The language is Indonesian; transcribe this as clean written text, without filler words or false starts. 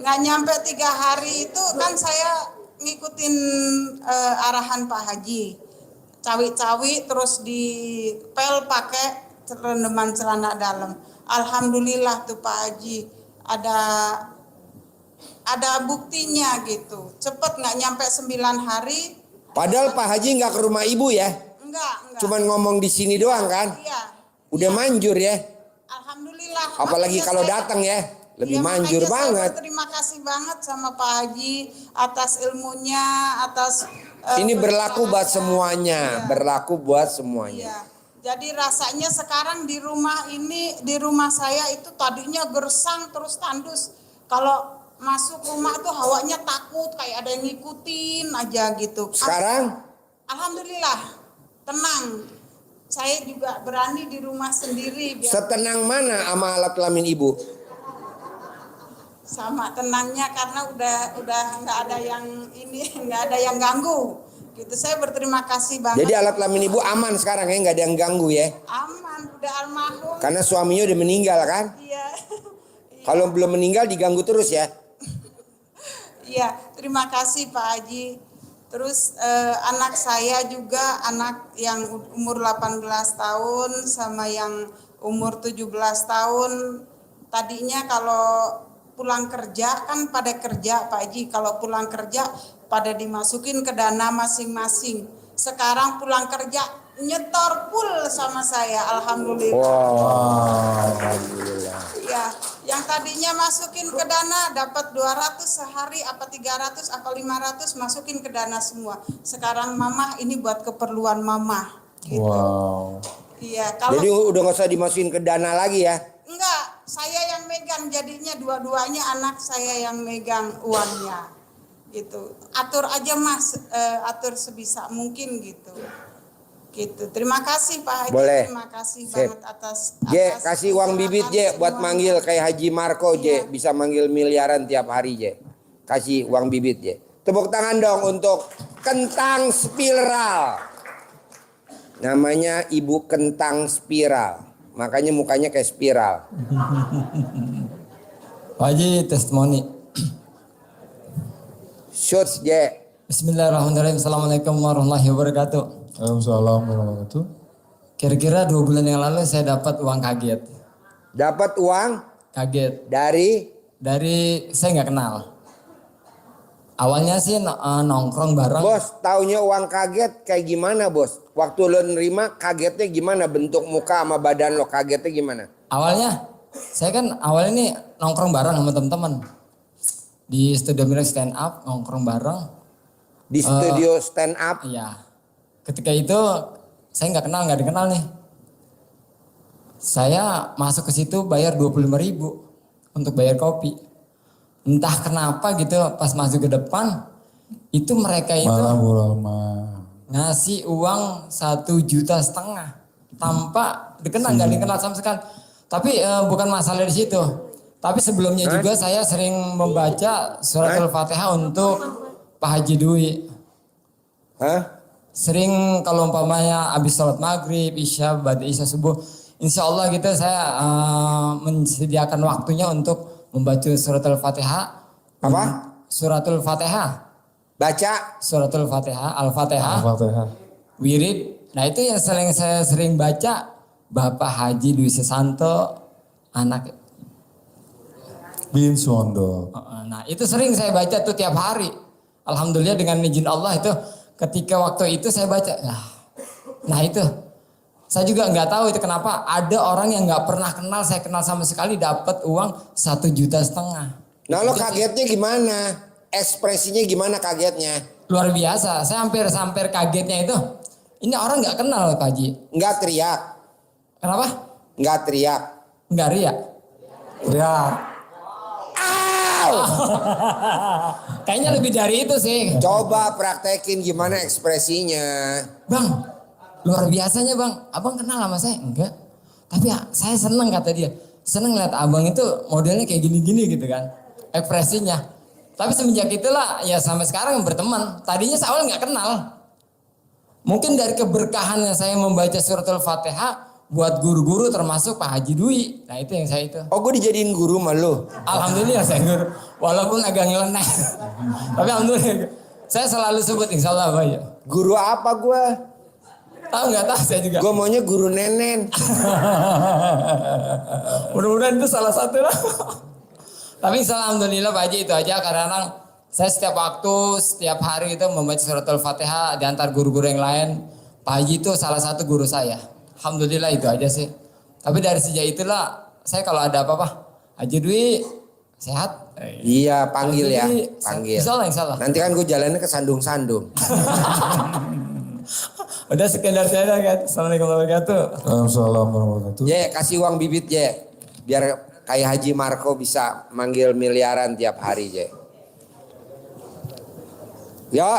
nggak nyampe 3 hari itu kan saya ngikutin arahan Pak Haji. Cawi-cawi terus dipel pakai rendeman celana dalam. Alhamdulillah tuh Pak Haji ada buktinya gitu. Cepet nggak nyampe 9 hari. Padahal Pak Haji nggak ke rumah ibu ya? Enggak. Cuman ngomong di sini doang kan? Iya. Udah manjur ya? Alhamdulillah. Apalagi kalau datang ya, lebih manjur banget. Terima kasih banget sama Pak Haji atas ilmunya, atas ini berlaku buat semuanya, iya. Berlaku buat semuanya. Iya. Jadi rasanya sekarang di rumah saya itu tadinya gersang terus tandus. Kalau masuk rumah tuh hawanya takut, kayak ada yang ngikutin aja gitu. Sekarang? Alhamdulillah, tenang. Saya juga berani di rumah sendiri. Setenang mana sama alat kelamin ibu? Sama tenangnya karena udah nggak ada yang nggak ada yang ganggu. Gitu, saya berterima kasih banget. Jadi alat kelamin ibu aman sekarang ya, nggak ada yang ganggu ya? Aman, udah almarhum. Karena suaminya udah meninggal kan? Iya. Kalau belum meninggal diganggu terus ya? Iya, terima kasih Pak Haji. Terus anak saya juga, anak yang umur 18 tahun sama yang umur 17 tahun. Tadinya kalau pulang kerja kan pada kerja Pak Haji, kalau pulang kerja pada dimasukin ke dana masing-masing. Sekarang pulang kerja nyetor full sama saya, alhamdulillah. Wow, alhamdulillah. Ya, yang tadinya masukin ke dana dapat 200 sehari, apa 300, apa 500 masukin ke dana semua. Sekarang mama ini buat keperluan mama. Gitu. Wow. Iya, kalau jadi udah nggak usah dimasukin ke dana lagi ya? Enggak, saya yang megang, jadinya dua-duanya anak saya yang megang uangnya. Gitu. Atur aja Mas, atur sebisa mungkin gitu. Gitu. Terima kasih Pak Haji. Boleh. Terima kasih banget atas kasih uang bibit buat manggil kayak Haji Marco iya. Bisa manggil miliaran tiap hari kasih uang bibit Tepuk tangan dong untuk Kentang Spiral. Namanya Ibu Kentang Spiral, makanya mukanya kayak spiral. Pak Haji testimoni. Shots Bismillahirrahmanirrahim. Assalamualaikum warahmatullahi wabarakatuh. Waalaikumsalam warahmatullahi wabarakatuh. Kira-kira 2 bulan yang lalu saya dapat uang kaget. Dapat uang? Kaget. Dari saya nggak kenal. Awalnya sih nongkrong bareng. Bos, taunya uang kaget kayak gimana bos? Waktu lo nerima kagetnya gimana? Bentuk muka sama badan lo kagetnya gimana? Awalnya, saya kan awalnya nih nongkrong bareng sama teman-teman. Di studio Mirror stand up, nongkrong bareng. Di studio stand up? Iya. Ketika itu saya nggak dikenal nih. Saya masuk ke situ bayar 25.000 untuk bayar kopi. Entah kenapa gitu pas masuk ke depan itu mereka itu ngasih uang 1,5 juta tanpa nggak dikenal sama sekali. Tapi bukan masalah di situ. Tapi sebelumnya juga saya sering membaca surat Al-Fatihah untuk Pak Haji Dwi. Sering kalau umpamanya habis sholat maghrib, isya, ba'da isya subuh, insya Allah gitu saya menyediakan waktunya untuk membaca surat Al-Fatihah. Apa? Suratul Fatihah. Baca? Suratul Fatihah, Al-Fatihah. Wirid. Nah itu yang saya sering baca. Bapak Haji Dwi Susanto, anak Bin Suwondo. Nah itu sering saya baca tuh tiap hari. Alhamdulillah dengan izin Allah itu ketika waktu itu saya baca. Nah itu saya juga nggak tahu itu kenapa ada orang yang nggak pernah kenal, saya kenal sama sekali dapat uang 1,5 juta. Nah lo kagetnya gimana? Ekspresinya gimana kagetnya? Luar biasa. Saya hampir kagetnya itu. Ini orang nggak kenal Pak Haji. Nggak teriak. Kenapa? Nggak teriak. Nggak riak. Teriak. Kayaknya lebih dari itu sih. Coba praktekin gimana ekspresinya. Bang, luar biasanya bang. Abang kenal sama saya? Enggak. Tapi saya seneng kata dia. Seneng lihat abang itu modelnya kayak gini-gini gitu kan. Ekspresinya. Tapi semenjak itulah ya sampai sekarang berteman. Tadinya saya awal nggak kenal. Mungkin dari keberkahannya saya membaca surat Al-Fatihah. buat guru-guru termasuk Pak Haji Dwi. Nah itu yang saya itu. Oh, gue dijadiin guru sama lu. Alhamdulillah saya guru. Walaupun agak nyeleneh. Tapi alhamdulillah. Saya selalu sebut insya Allah Pak ya. Guru apa gue? Tahu nggak tahu saya juga. Gue maunya guru nenen. Mudah-mudahan itu salah satu lah. Tapi insya Allah, alhamdulillah Pak Haji itu aja. Karena saya setiap waktu, setiap hari itu membaca suratul Fatihah di antar guru-guru yang lain. Pak Haji itu salah satu guru saya. Alhamdulillah itu aja sih. Tapi dari sejak itulah saya kalau ada apa-apa, Haji Dwi sehat? Iya, panggil ya, Haji Dwi, panggil. Insya Allah. Nanti kan gue jalannya ke Sandung-Sandung. Udah sekian dari saya kan. Assalamualaikum warahmatullahi wabarakatuh. Waalaikumsalam warahmatullahi wabarakatuh. Je, kasih uang bibit Je. Biar kayak Haji Marco bisa manggil miliaran tiap hari Je. Ya.